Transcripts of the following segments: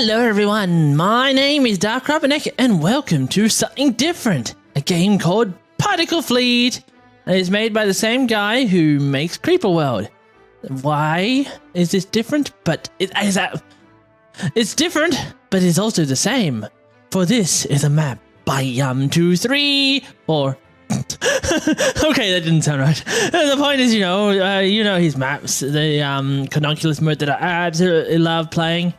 Hello everyone, my name is DarkRubberNeck and welcome to Something Different, a game called Particulate. It's made by the same guy who makes Creeper World. Why is this different? It's different, but it's also the same. For this is a map by yum234. Okay, that didn't sound right. The point is, you know his maps, the Cornucanis Mode that I absolutely love playing.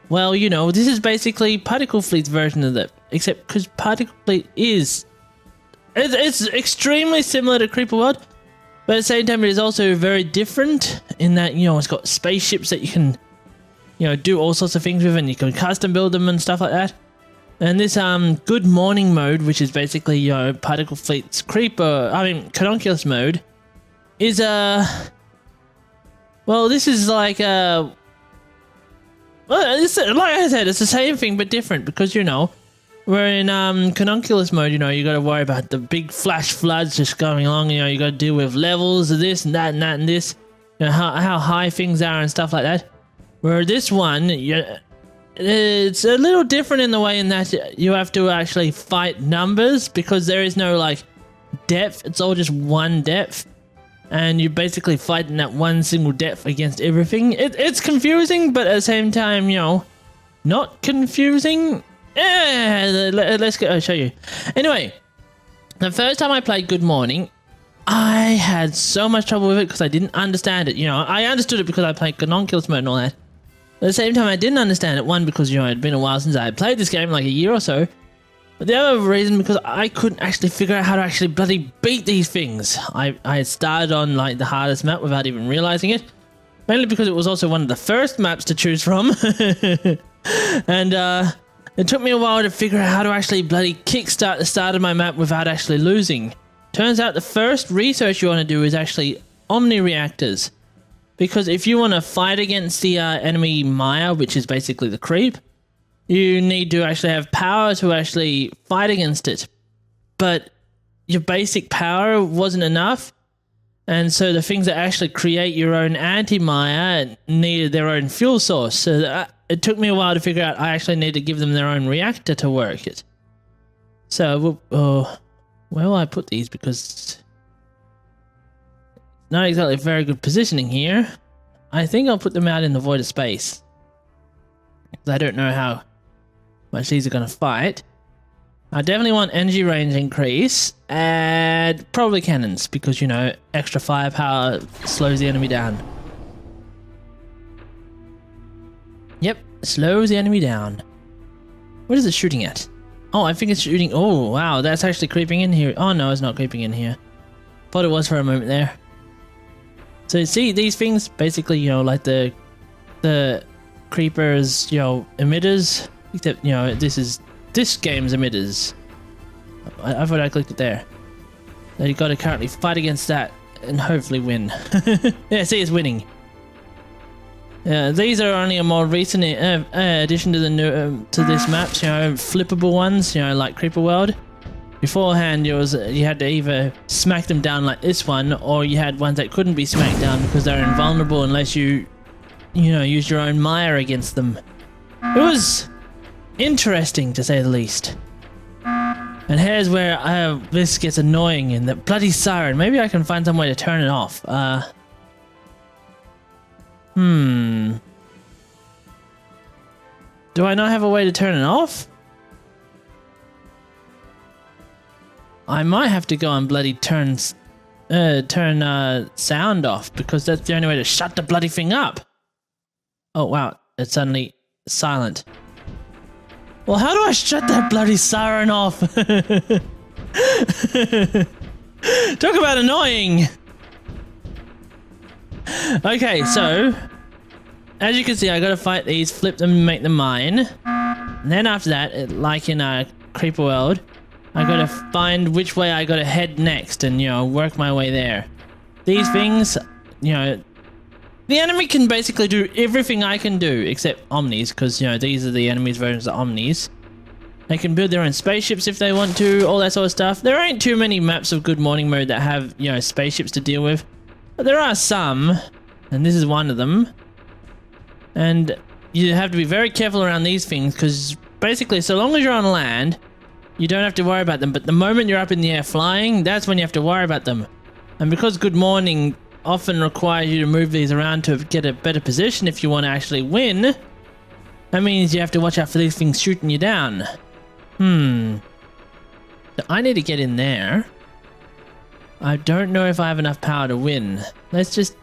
Well, this is basically Particulate's version of that, except because Particulate it's extremely similar to Creeper World, but at the same time it is also very different in that, it's got spaceships that you can, do all sorts of things with, and you can custom build them and stuff like that. And this Good Morning mode, which is basically, Particulate's Cornucanis mode, is well, this is like like I said, it's the same thing but different because, we're in Cornucanis mode, you got to worry about the big flash floods just going along, you got to deal with levels of this and that and that and this, how high things are and stuff like that. Where this one, it's a little different in the way in that you have to actually fight numbers because there is no, like, depth. It's all just one depth. And you're basically fighting that one single depth against everything. It's confusing, but at the same time, not confusing. Let's go. I'll show you. Anyway, the first time I played Good Morning, I had so much trouble with it because I didn't understand it. I understood it because I played Cornucanis Mode and all that. At the same time, I didn't understand it. One, because, it had been a while since I had played this game, like a year or so. But the other reason, because I couldn't actually figure out how to actually bloody beat these things. I had started on, like, the hardest map without even realizing it. Mainly because it was also one of the first maps to choose from. And, it took me a while to figure out how to actually bloody kickstart the start of my map without actually losing. Turns out the first research you want to do is actually omni-reactors. Because if you want to fight against the enemy Maya, which is basically the creep, you need to actually have power to actually fight against it. But your basic power wasn't enough. And so the things that actually create your own anti-Maya needed their own fuel source. So it took me a while to figure out I actually need to give them their own reactor to work it. So, where will I put these? Because not exactly very good positioning here. I think I'll put them out in the void of space. Because I don't know how much these are going to fight. I definitely want energy range increase and probably cannons because, extra firepower slows the enemy down. Yep, slows the enemy down. What is it shooting at? Oh, I think it's shooting. Oh, wow, that's actually creeping in here. Oh, no, it's not creeping in here. Thought it was for a moment there. So, see, these things basically, like the creepers, emitters. Except, this game's emitters. I thought I clicked it there. So you got to currently fight against that and hopefully win. Yeah, see, it's winning. These are only a more recent addition to the new to this map. Flippable ones. Like Creeper World. Beforehand, you had to either smack them down like this one, or you had ones that couldn't be smacked down because they're invulnerable unless you use your own Maya against them. It was interesting, to say the least. And here's where this gets annoying in the bloody siren. Maybe I can find some way to turn it off. Do I not have a way to turn it off? I might have to go and bloody turn sound off because that's the only way to shut the bloody thing up. Oh wow, it's suddenly silent. Well, how do I shut that bloody siren off? Talk about annoying. Okay, so as you can see, I gotta fight these, flip them, and make them mine. And then after that, like in Creeper World, I gotta find which way I gotta head next and, work my way there. These things, the enemy can basically do everything I can do, except Omnis, because, these are the enemy's versions of Omnis. They can build their own spaceships if they want to, all that sort of stuff. There ain't too many maps of Good Morning Mode that have, spaceships to deal with. But there are some, and this is one of them. And you have to be very careful around these things because basically so long as you're on land, you don't have to worry about them. But the moment you're up in the air flying, that's when you have to worry about them. And because good morning often requires you to move these around to get a better position if you want to actually win, that means you have to watch out for these things shooting you down. So I need to get in there. I don't know if I have enough power to win. Let's just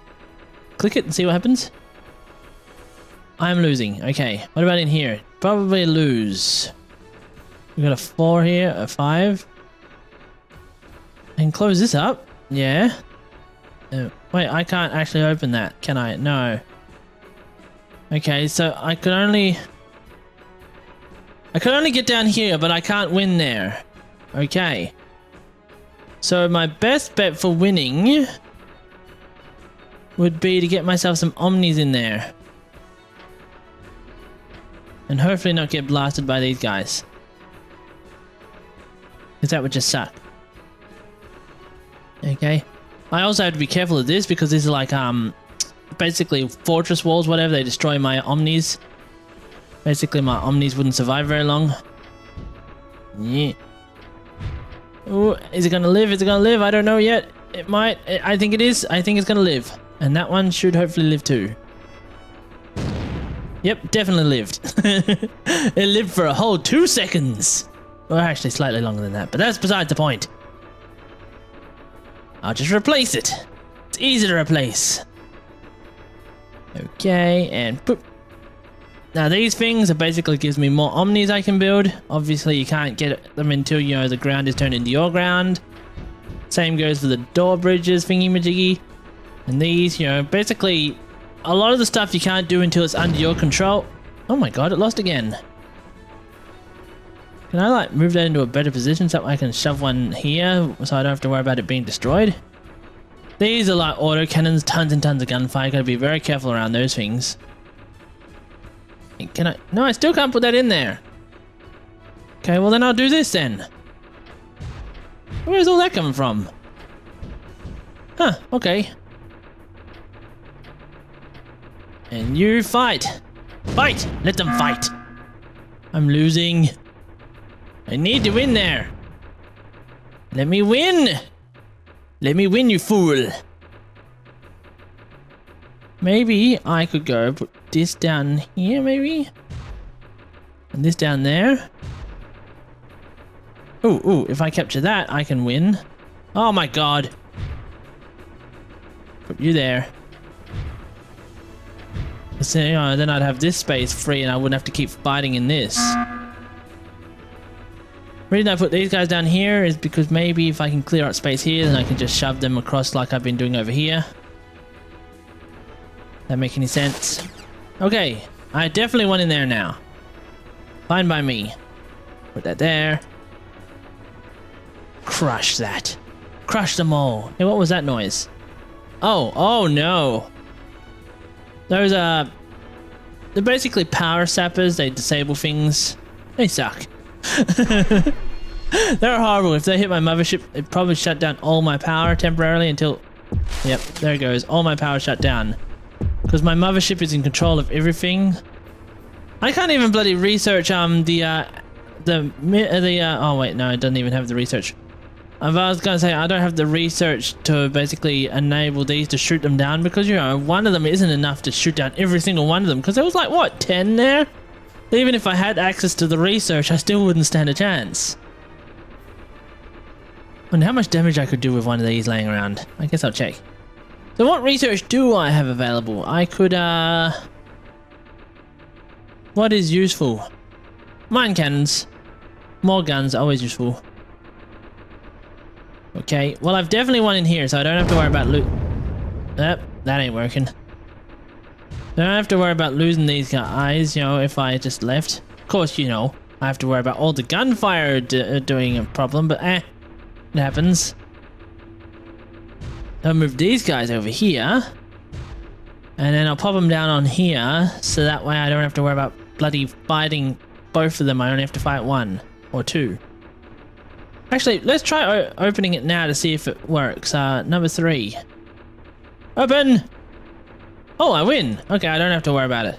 click it and see what happens. I'm losing. Okay, what about in here? Probably lose. We got a 4 here, a 5. I can close this up. Yeah. Wait, I can't actually open that, can I? No. Okay, so I could only get down here, but I can't win there. Okay. So my best bet for winning would be to get myself some omnis in there. And hopefully not get blasted by these guys. Because that would just suck. Okay. I also have to be careful of this because these are like basically fortress walls, whatever. They destroy my omnis. Basically my omnis wouldn't survive very long. Yeah. Ooh, is it gonna live? Is it gonna live? I don't know yet. It might. I think it is. I think it's gonna live. And that one should hopefully live too. Yep, definitely lived. It lived for a whole 2 seconds. Well, actually slightly longer than that, but that's besides the point. I'll just replace it. It's easy to replace. Okay, and boop. Now these things are basically gives me more omnis I can build. Obviously you can't get them until, you know, the ground is turned into your ground. Same goes for the door bridges thingy-majiggy. And these, you know, basically a lot of the stuff you can't do until it's under your control. Oh my god, it lost again. Can I like move that into a better position so I can shove one here so I don't have to worry about it being destroyed? These are like auto cannons, tons and tons of gunfire. Gotta be very careful around those things. Can I? No, I still can't put that in there. Okay, well then I'll do this then. Where's all that coming from? Huh, okay. And you fight. Fight! Let them fight. I'm losing. I need to win there. Let me win. Let me win, you fool. Maybe I could go put this down here, maybe? And this down there? Ooh, if I capture that, I can win. Oh my god. Put you there. So, you know, then I'd have this space free and I wouldn't have to keep fighting in this. The reason I put these guys down here is because maybe if I can clear out space here, then I can just shove them across like I've been doing over here. That make any sense? Okay, I definitely want in there now. Fine by me. Put that there. Crush that. Crush them all. Hey, what was that noise? Oh no. Those are... They're basically power sappers. They disable things. They suck. They're horrible. If they hit my mothership, it probably shut down all my power temporarily until... Yep, there it goes. All my power shut down. Because my mothership is in control of everything. I can't even bloody research oh wait, no, it doesn't even have the research. I was gonna say I don't have the research to basically enable these to shoot them down because, you know, one of them isn't enough to shoot down every single one of them because there was like what, 10 there? Even if I had access to the research, I still wouldn't stand a chance. I wonder how much damage I could do with one of these laying around. I guess I'll check. So what research do I have available? I could, what is useful? Mine cannons. More guns, always useful. Okay, well I've definitely one in here, so I don't have to worry about Yep, that ain't working. I don't have to worry about losing these guys, you know, if I just left. Of course, you know, I have to worry about all the gunfire doing a problem, but it happens. I'll move these guys over here. And then I'll pop them down on here, so that way I don't have to worry about bloody fighting both of them. I only have to fight one or two. Actually, let's try opening it now to see if it works. Number 3. Open! Oh, I win! Okay, I don't have to worry about it.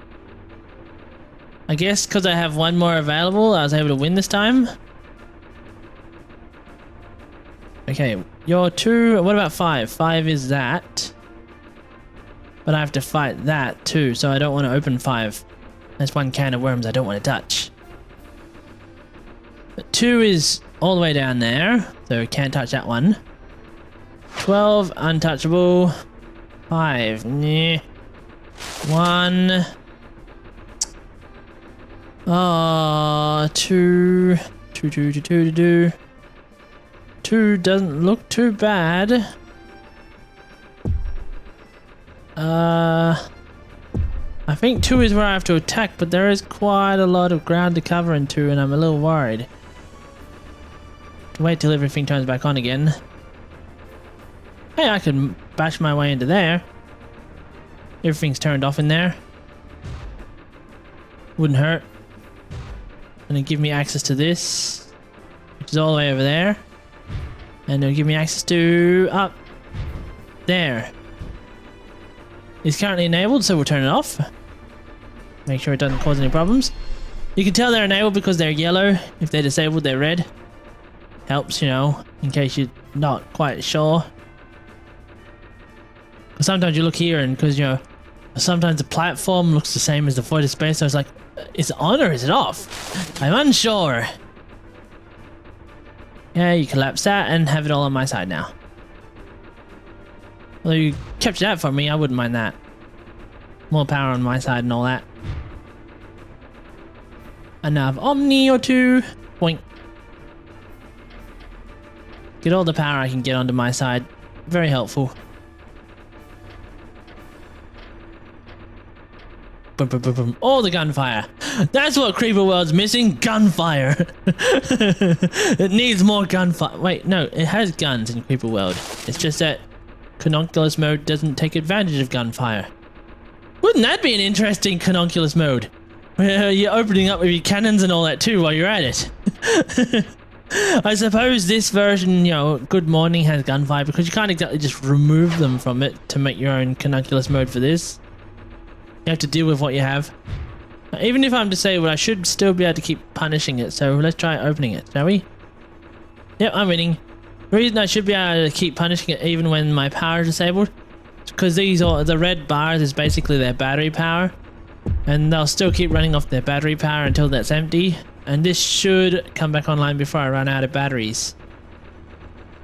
I guess because I have one more available, I was able to win this time. Okay, you're 2. What about 5? 5 is that. But I have to fight that too, so I don't want to open 5. That's one can of worms I don't want to touch. But 2 is all the way down there, so can't touch that one. 12, untouchable. 5, nah. 1. Oh, 2. 2 doesn't look too bad. I think 2 is where I have to attack, but there is quite a lot of ground to cover in 2, and I'm a little worried. Wait till everything turns back on again. Hey, I could bash my way into there. Everything's turned off in there. Wouldn't hurt. And it'll give me access to this, which is all the way over there. And it'll give me access to up there. It's currently enabled, so we'll turn it off. Make sure it doesn't cause any problems. You can tell they're enabled because they're yellow. If they're disabled, they're red. Helps, you know, in case you're not quite sure. Sometimes you look here and because, you know, sometimes the platform looks the same as the void of space, so it's like, is it on or is it off? I'm unsure. Yeah, you collapse that and have it all on my side now. Although you captured that for me, I wouldn't mind that. More power on my side and all that. And now I have Omni or 2. Boink. Get all the power I can get onto my side. Very helpful. Boom, boom, boom, boom. All the gunfire. That's what Creeper World's missing. Gunfire. It needs more gunfire. Wait, no. It has guns in Creeper World. It's just that Cornucanis Mode doesn't take advantage of gunfire. Wouldn't that be an interesting Cornucanis Mode? Where you're opening up with your cannons and all that too while you're at it. I suppose this version, you know, Good Morning has gunfire because you can't exactly just remove them from it to make your own Cornucanis Mode for this. You have to deal with what you have. Even if I'm disabled, I should still be able to keep punishing it, so let's try opening it, shall we? Yep, I'm winning. The reason I should be able to keep punishing it even when my power is disabled is because these are the red bars is basically their battery power, and they'll still keep running off their battery power until that's empty, and this should come back online before I run out of batteries.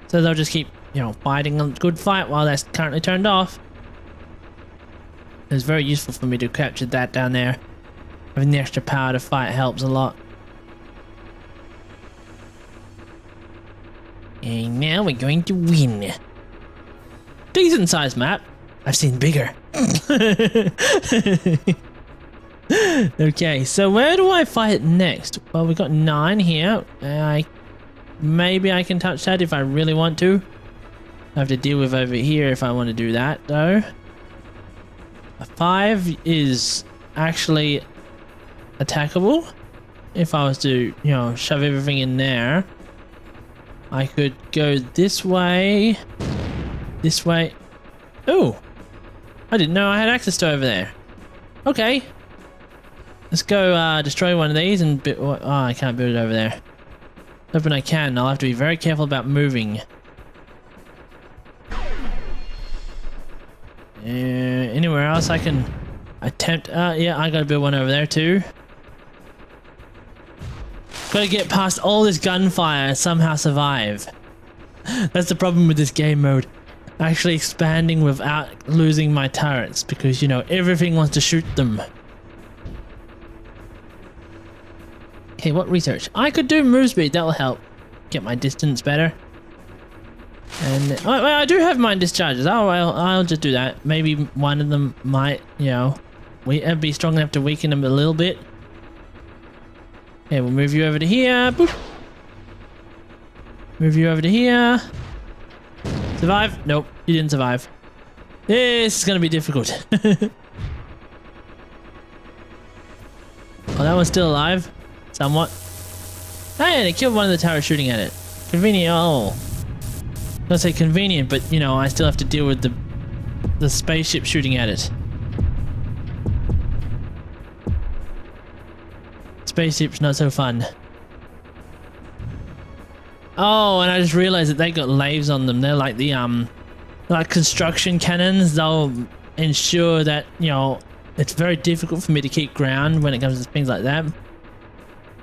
So they'll just keep, you know, fighting a good fight while that's currently turned off. It's very useful for me to capture that down there. Having the extra power to fight helps a lot. And now we're going to win. Decent sized map. I've seen bigger. Okay, so where do I fight next? Well, we've got 9 here. Maybe I can touch that if I really want to. I have to deal with over here if I want to do that, though. A 5 is actually attackable. If I was to, you know, shove everything in there, I could go this way. This way. Oh, I didn't know I had access to over there. Okay. Let's go destroy one of these and... oh, I can't build it over there. Hoping I can. I'll have to be very careful about moving. Anywhere else I can attempt... yeah, I gotta build one over there too. Gotta get past all this gunfire and somehow survive. That's the problem with this game mode. Actually expanding without losing my turrets, because, you know, everything wants to shoot them. Okay, what research? I could do move speed, that'll help get my distance better. And I do have mine discharges. Oh, well, I'll just do that. Maybe one of them might, you know, be strong enough to weaken them a little bit. Okay, we'll move you over to here. Boop. Move you over to here. Survive? Nope, you didn't survive. This is gonna be difficult. Oh, that one's still alive. Somewhat. Hey, they killed one of the towers shooting at it. Convenient. Oh. I was gonna say convenient, but you know, I still have to deal with the spaceship shooting at it. spaceship's not so fun. Oh, and I just realized that they got lathes on them. They're like the like construction cannons. They'll ensure that, you know, it's very difficult for me to keep ground when it comes to things like that.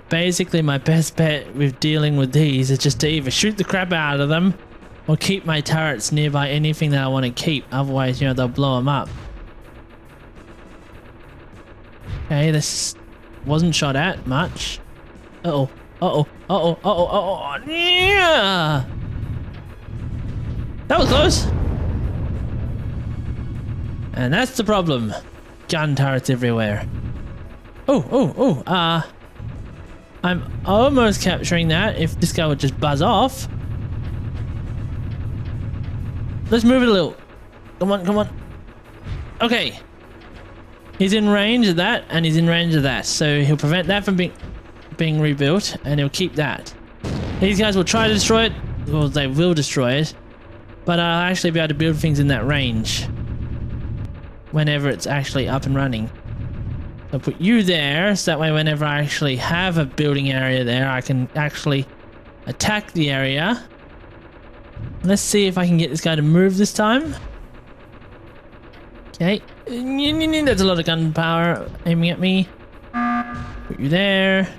Basically, my best bet with dealing with these is just to either shoot the crap out of them or keep my turrets nearby anything that I want to keep. Otherwise, you know, they'll blow them up. Okay, this wasn't shot at much. Uh-oh. Uh-oh. Uh-oh. Uh-oh. Uh-oh. Yeah! That was close. And that's the problem. Gun turrets everywhere. Oh. I'm almost capturing that if this guy would just buzz off. Let's move it a little. Come on. Okay. He's in range of that, and he's in range of that. So he'll prevent that from being rebuilt, and he'll keep that. These guys will try to destroy it. Well, they will destroy it. But I'll actually be able to build things in that range whenever it's actually up and running. I'll put you there, so that way whenever I actually have a building area there, I can actually attack the area. Let's see if I can get this guy to move this time. Okay. There's a lot of gunpowder aiming at me. Put you there.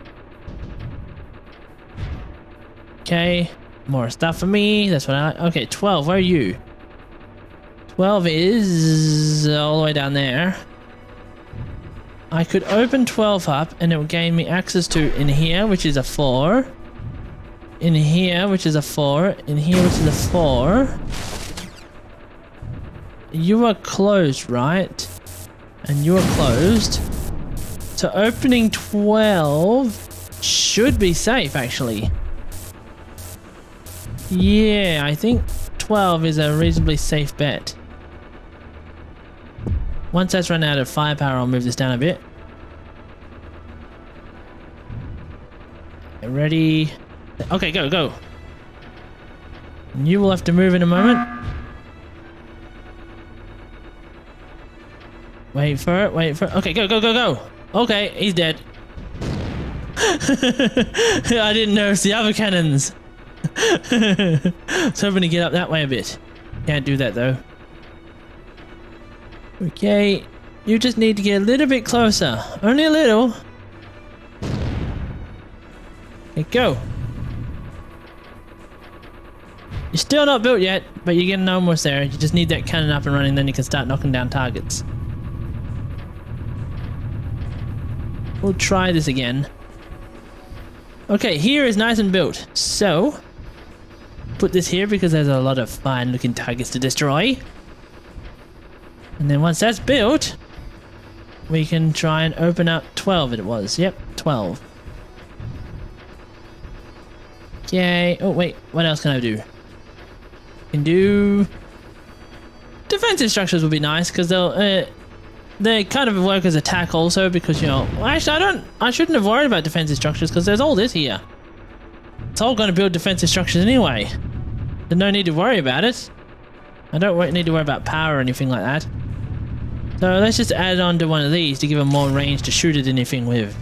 Okay. More stuff for me. That's what I like. Okay, 12. Where are you? 12 is all the way down there. I could open 12 up and it will gain me access to in here, which is a 4. In here, which is a 4. In here, which is a 4. You are closed, right? And you are closed. So opening 12 should be safe, actually. Yeah, I think 12 is a reasonably safe bet. Once that's run out of firepower, I'll move this down a bit. Ready? Okay, go. You will have to move in a moment. Wait for it. Okay, go. Okay, he's dead. I didn't notice the other cannons. I was hoping to get up that way a bit. Can't do that though. Okay, you just need to get a little bit closer. Only a little. Okay, go. You're still not built yet, but you're getting almost there. You just need that cannon up and running, then you can start knocking down targets. We'll try this again. Okay, here is nice and built. So, put this here because there's a lot of fine looking targets to destroy. And then once that's built, we can try and open up 12 it was. Yep, 12. Okay, oh wait, what else can I do? Can do... defensive structures would be nice because they'll... they kind of work as attack also because, you know... Actually, I shouldn't have worried about defensive structures because there's all this here. It's all going to build defensive structures anyway. There's no need to worry about it. I don't need to worry about power or anything like that. So let's just add on to one of these to give them more range to shoot at anything with.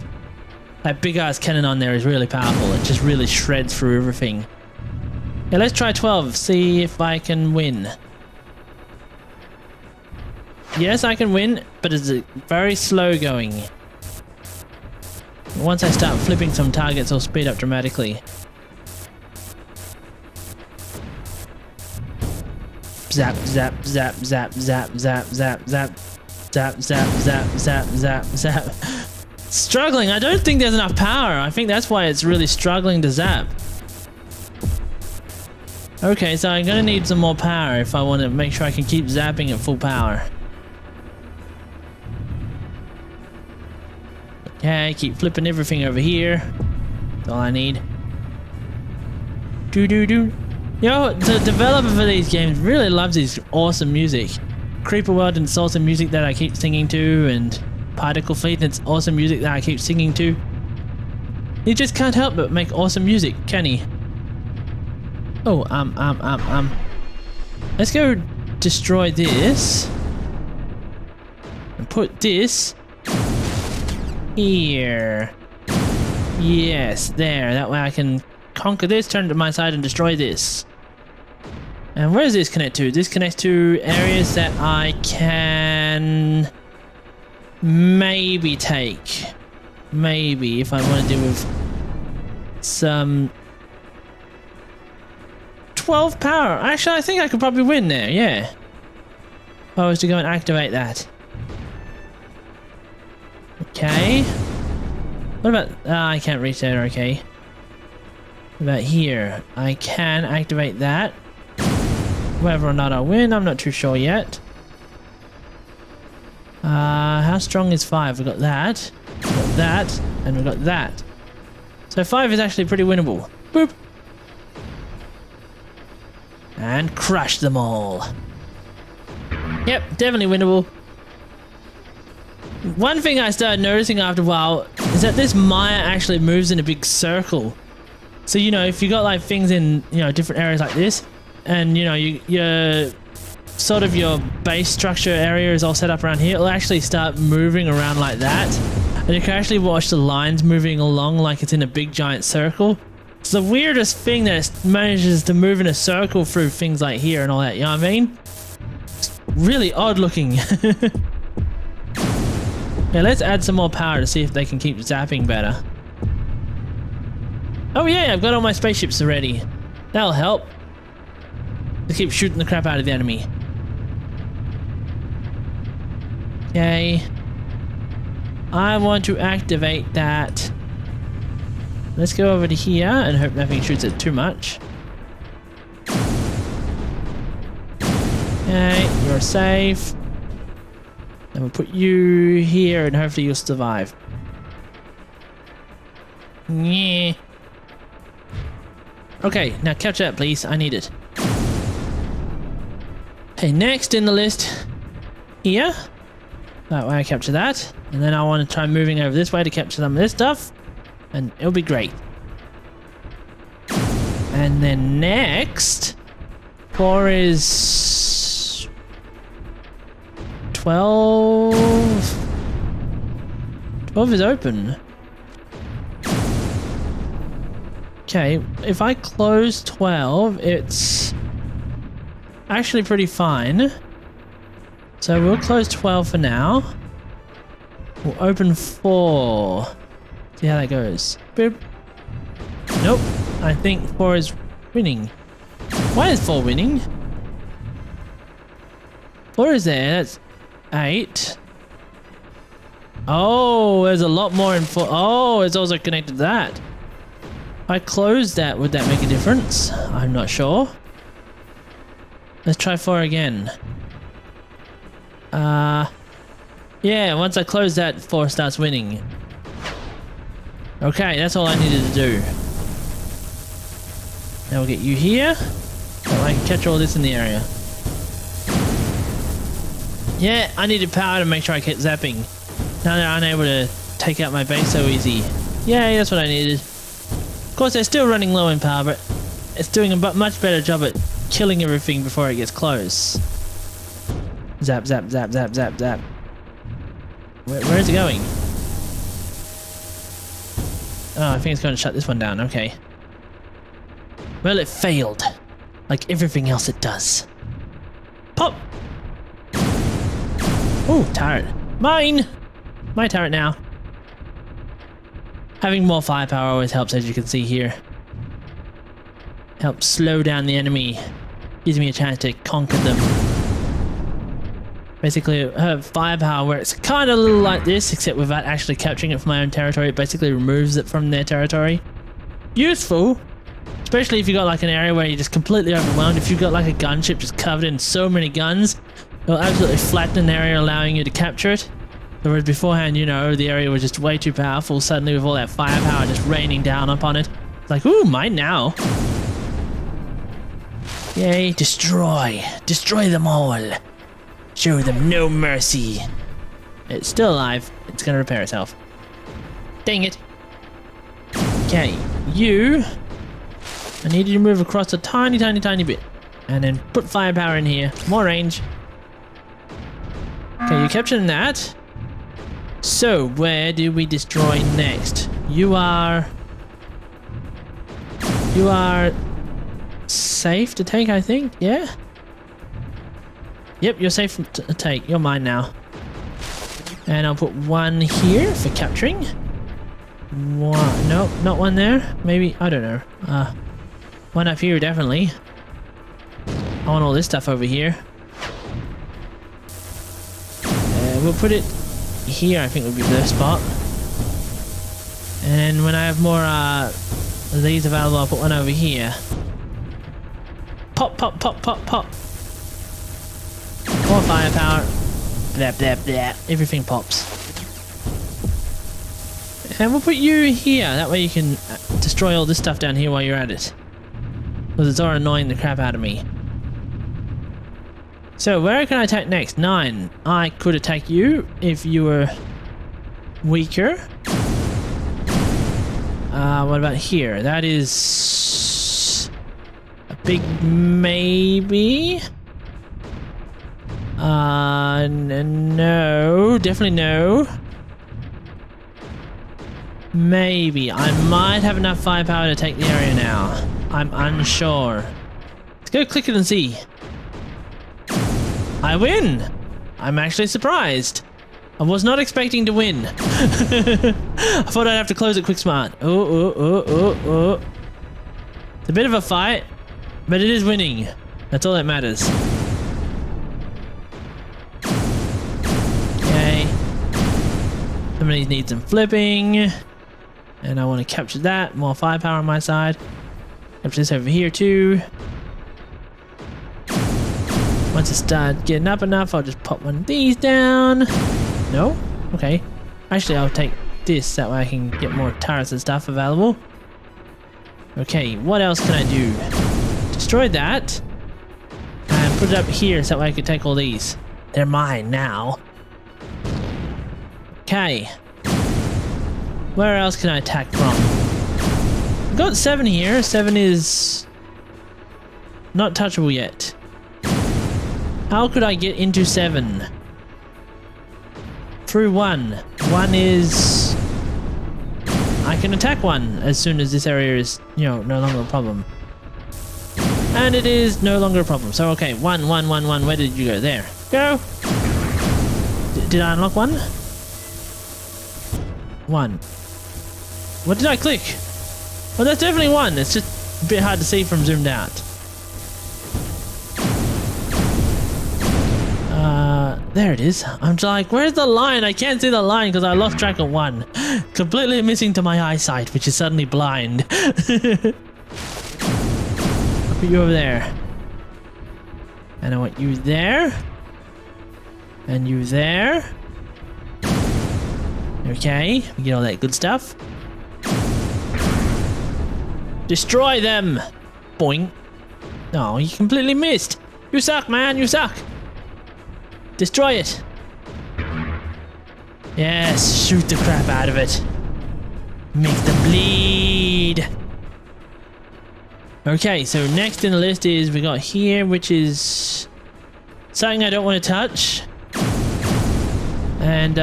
That big ass cannon on there is really powerful. It just really shreds through everything. Yeah, let's try 12. See if I can win. Yes, I can win, but it's very slow going. Once I start flipping some targets, I'll speed up dramatically. Zap, zap, zap, zap, zap, zap, zap, zap, zap, zap, zap, zap, zap, zap. Struggling. I don't think there's enough power. I think that's why it's really struggling to zap. Okay, so I'm gonna need some more power if I want to make sure I can keep zapping at full power. Okay, keep flipping everything over here. That's all I need. Yo, the developer for these games really loves his awesome music. Creeper World and it's awesome music that I keep singing to, and Particle Fleet and it's awesome music that I keep singing to. He just can't help but make awesome music, can he? Oh, let's go destroy this. And put this here. Yes, there. That way I can conquer this, turn it to my side, and destroy this. And where does this connect to? This connects to areas that I can maybe take. Maybe, if I want to deal with some 12 power. Actually, I think I could probably win there, yeah. If I was to go and activate that. Okay. What about... I can't reach there, okay. What about here? I can activate that. Whether or not I win, I'm not too sure yet. How strong is 5? We've got that. We've got that. And we've got that. So 5 is actually pretty winnable. Boop. And crush them all. Yep, definitely winnable. One thing I started noticing after a while is that this Maya actually moves in a big circle. So, you know, if you got like things in, you know, different areas like this, and you know, your sort of your base structure area is all set up around here, it'll actually start moving around like that. And you can actually watch the lines moving along like it's in a big giant circle. It's the weirdest thing that it manages to move in a circle through things like here and all that, you know what I mean? It's really odd looking. Yeah, let's add some more power to see if they can keep zapping better. Oh yeah, I've got all my spaceships already. That'll help. Let's keep shooting the crap out of the enemy. Okay. I want to activate that. Let's go over to here and hope nothing shoots it too much. Okay, you're safe. And we'll put you here and hopefully you'll survive. Yeah. Okay, now capture that please. I need it. Okay, next in the list here. That way I capture that. And then I want to try moving over this way to capture some of this stuff. And it'll be great. And then next, 4 is 12. 12 is open. Okay, if I close 12, it's actually pretty fine. So we'll close 12 for now. We'll open 4. See how that goes. Boop. Nope. I think 4 is winning. Why is 4 winning? 4 is there. That's 8. Oh, there's a lot more in 4. Oh, it's also connected to that. If I close that, would that make a difference? I'm not sure. Let's try 4 again. Yeah, once I close that, 4 starts winning. Okay, that's all I needed to do. Now we'll get you here. So I can catch all this in the area. Yeah, I needed power to make sure I kept zapping. Now they're unable to take out my base so easy. Yay, that's what I needed. Of course, they're still running low in power, but it's doing a much better job at killing everything before it gets close. Zap, zap, zap, zap, zap, zap. Where is it going? Oh, I think it's going to shut this one down. Okay. Well, it failed. Like everything else it does. Pop! Oh, turret. Mine! My turret now. Having more firepower always helps, as you can see here. Helps slow down the enemy. Gives me a chance to conquer them. Basically, her firepower where it's kind of a little like this, except without actually capturing it from my own territory. It basically removes it from their territory. Useful, especially if you got like an area where you're just completely overwhelmed. If you've got like a gunship just covered in so many guns, it'll absolutely flatten an area, allowing you to capture it. Whereas beforehand, you know, the area was just way too powerful. Suddenly with all that firepower just raining down upon it, it's like, ooh, mine now. Yay, destroy. Destroy them all. Show them no mercy. It's still alive. It's gonna repair itself. Dang it. Okay, you. I need you to move across a tiny, tiny, tiny bit. And then put firepower in here. More range. Okay, you're capturing that. So, where do we destroy next? You are safe to take, I think. Yeah. Yep, you're safe to take. You're mine now. And I'll put one here for capturing. One, nope, not one there. Maybe, I don't know. One up here, definitely. I want all this stuff over here. We'll put it here, I think would be the spot. And when I have more of these available, I'll put one over here. Pop, pop, pop, pop, pop. More firepower. Blah, blah, blah. Everything pops. And we'll put you here. That way you can destroy all this stuff down here while you're at it. Because it's all annoying the crap out of me. So where can I attack next? 9. I could attack you if you were weaker. What about here? That is a big maybe. No, definitely no. Maybe. I might have enough firepower to take the area now. I'm unsure. Let's go click it and see. I win! I'm actually surprised. I was not expecting to win. I thought I'd have to close it quick smart. Oh. It's a bit of a fight, but it is winning. That's all that matters. Okay. Some of these need some flipping. And I want to capture that. More firepower on my side. Capture this over here too. Once it starts getting up enough, I'll just pop one of these down. No? Okay. Actually, I'll take this. That way I can get more turrets and stuff available. Okay, what else can I do? Destroy that. And put it up here so that way I can take all these. They're mine now. Okay. Where else can I attack from? I've got 7 here. 7 is not touchable yet. How could I get into 7? Through 1. 1 is... I can attack 1 as soon as this area is, you know, no longer a problem. And it is no longer a problem. So, okay, 1, 1, 1, 1. Where did you go? There. Go! Did I unlock 1? 1. What did I click? Well, that's definitely 1. It's just a bit hard to see from zoomed out. There it is. I'm like, where's the line? I can't see the line because I lost track of 1. Completely missing to my eyesight, which is suddenly blind. I'll put you over there. And I want you there. And you there. Okay, we get all that good stuff. Destroy them! Boing. No, you completely missed. You suck, man, you suck. Destroy it. Yes, shoot the crap out of it. Make them bleed. Okay, so next in the list is we got here, which is something I don't want to touch. And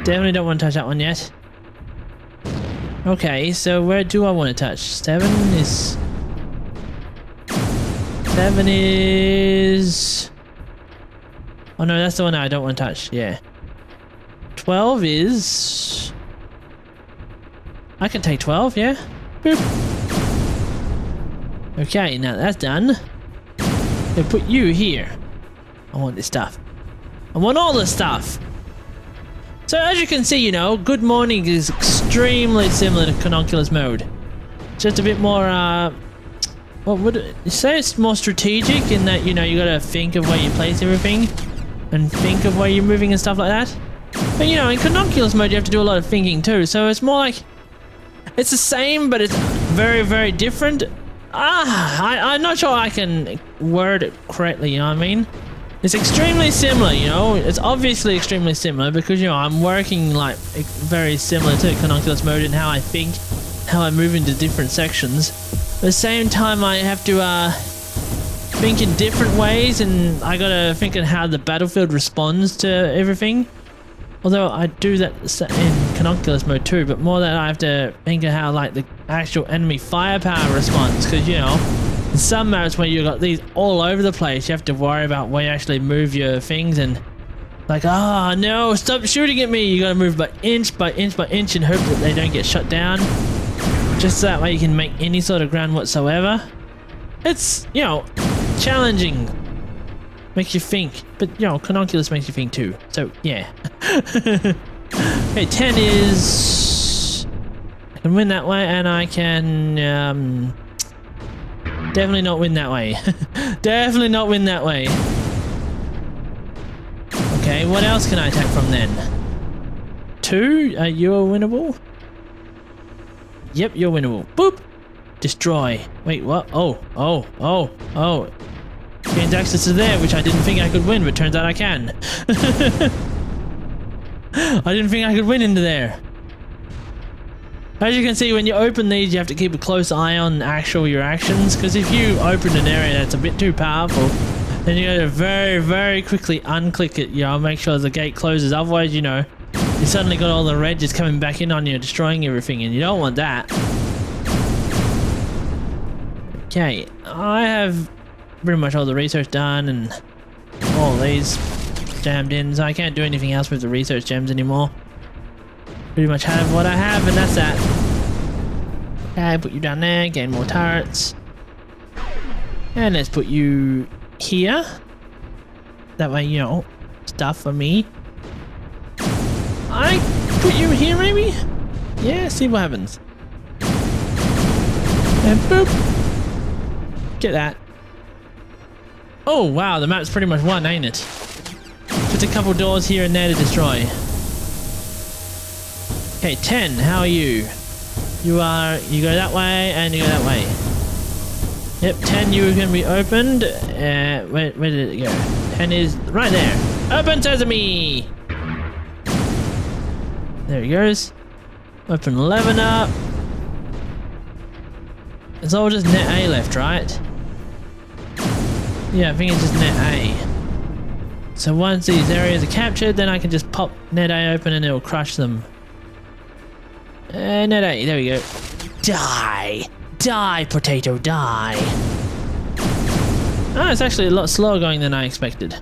definitely don't want to touch that one yet. Okay, so where do I want to touch? 7 is... 7 is... Oh no, that's the one I don't want to touch, yeah. 12 is... I can take 12, yeah? Boop. Okay, now that's done. I'll put you here. I want this stuff. I want all this stuff! So as you can see, you know, Good Morning is extremely similar to Cornucanis Mode. Just a bit more, what would you say? It's more strategic in that, you know, you gotta think of where you place everything and think of where you're moving and stuff like that. But you know, in Cornucanis Mode you have to do a lot of thinking too, so it's more like it's the same but it's very, very different. I'm not sure I can word it correctly, you know what I mean? It's extremely similar, you know, it's obviously extremely similar because, you know, I'm working like very similar to Cornucanis Mode in how I think, how I move into different sections. At the same time, I have to think in different ways, and I gotta think on how the battlefield responds to everything. Although I do that in Cornucanis Mode too, but more that I have to think of how like the actual enemy firepower responds, because you know, in some maps where you got these all over the place, you have to worry about where you actually move your things and like, oh no, stop shooting at me. You gotta move by inch by inch by inch and hope that they don't get shut down. Just so that way you can make any sort of ground whatsoever. It's, you know, challenging. Makes you think. But, you know, Cornucanis makes you think too. So, yeah. Okay, 10 is... I can win that way, and I can... definitely not win that way. Definitely not win that way. Okay, what else can I attack from then? 2? Are you winnable? Yep, you're winnable. Boop! Destroy. Wait, what? Oh. Gained access to there, which I didn't think I could win, but turns out I can. I didn't think I could win into there. As you can see, when you open these, you have to keep a close eye on your actions, because if you open an area that's a bit too powerful, then you gotta very, very quickly unclick it, you know, make sure the gate closes, otherwise, you know, you suddenly got all the red just coming back in on you, destroying everything, and you don't want that. Okay, I have pretty much all the research done and all these jammed in, so I can't do anything else with the research gems anymore. Pretty much have what I have, and that's that. Okay, put you down there, gain more turrets. And let's put you here. That way, you know, stuff for me. I put you here, maybe? Yeah, see what happens. And boop. Get that. Oh, wow, the map's pretty much won, ain't it? Just a couple doors here and there to destroy. Okay, 10, how are you? You go that way and you go that way. Yep, 10, you can be opened. Where did it go? 10 is right there. Open sesame! There he goes. Open 11 up. It's all just net A left, right? Yeah, I think it's just net A. So once these areas are captured, then I can just pop net A open and it'll crush them. Net A, there we go. Die! Die, potato, die! Oh, it's actually a lot slower going than I expected.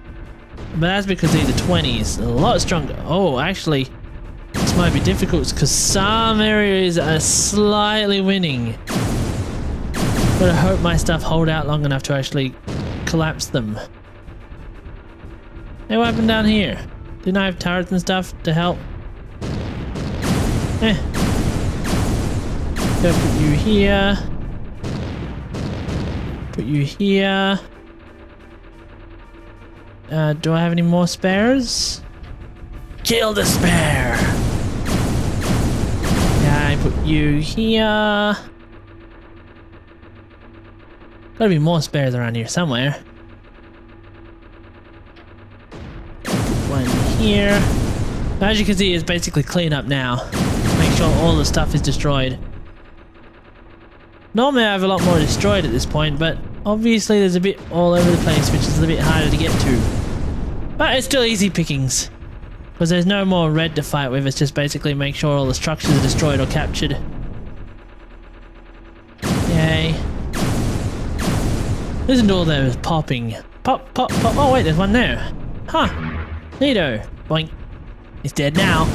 But that's because these are 20s, a lot stronger. Oh, actually, this might be difficult because some areas are slightly winning. But I hope my stuff hold out long enough to actually collapse them. Hey, what happened down here? Didn't I have turrets and stuff to help? So put you here. Put you here. Do I have any more spares? Kill the spare! Yeah, I put you here. Gotta be more spares around here somewhere. One here. As you can see, it's basically clean up now. Make sure all the stuff is destroyed. Normally I have a lot more destroyed at this point, but obviously there's a bit all over the place, which is a bit harder to get to. But it's still easy pickings. Because there's no more red to fight with, it's just basically make sure all the structures are destroyed or captured. Yay. Listen to all those popping. Pop, pop, pop. Oh wait, there's one there. Huh. Neato. Boink. He's dead now.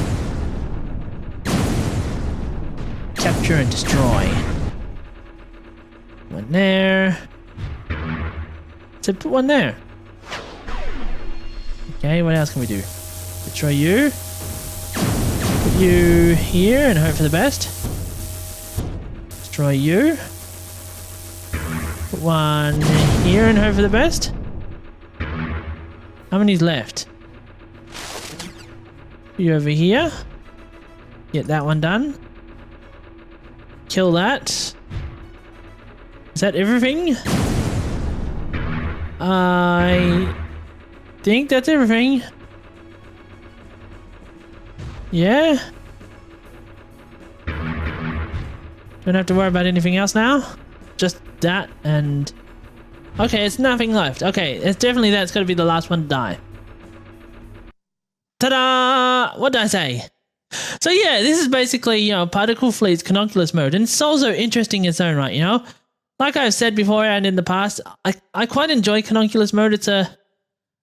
Capture and destroy. One there. So put one there. Okay, what else can we do? Destroy you. Put you here and hope for the best. Destroy you. Put one here and hope for the best. How many's left? Put you over here. Get that one done. Kill that. Is that everything? I think that's everything. Yeah? Don't have to worry about anything else now? Just that and... Okay, it's nothing left. Okay, it's definitely that's gotta be the last one to die. Ta-da! What did I say? So yeah, this is basically, you know, Particle Fleet's Cornucanis Mode, and it's also interesting in its own right, you know? Like I've said before and in the past, I quite enjoy Cornucanis Mode. It's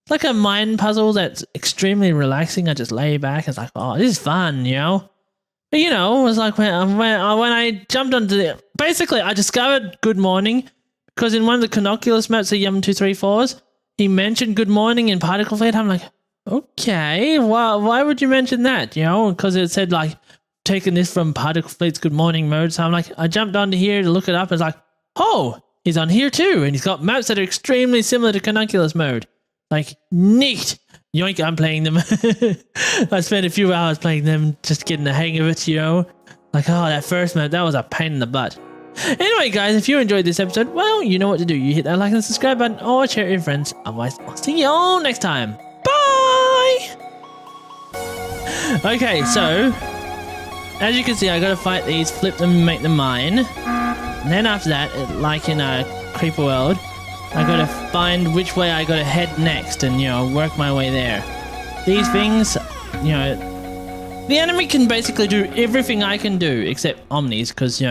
like a mind puzzle that's extremely relaxing. I just lay back. It's like, oh, this is fun, you know? But, you know, it was like when I jumped onto the... Basically, I discovered Good Morning because in one of the Cornucanis maps, the yum234s, he mentioned Good Morning in Particle Fleet. I'm like, okay, why would you mention that, you know? Because it said, like, taking this from Particle Fleet's Good Morning mode. So I'm like, I jumped onto here to look it up. And it's like, oh, he's on here too. And he's got maps that are extremely similar to Cornucanis Mode. Like, neat. Yoink, I'm playing them. I spent a few hours playing them, just getting the hang of it, you know? Like, oh, that first map, that was a pain in the butt. Anyway, guys, if you enjoyed this episode, well, you know what to do. You hit that like and subscribe button or share it with your friends. Otherwise, I'll see you all next time. Bye! Okay, so, as you can see, I gotta fight these, flip them, and make them mine. And then after that, like in a Creeper World, I gotta find which way I gotta head next and, you know, work my way there. These things, you know, the enemy can basically do everything I can do except Omnis, because, you know,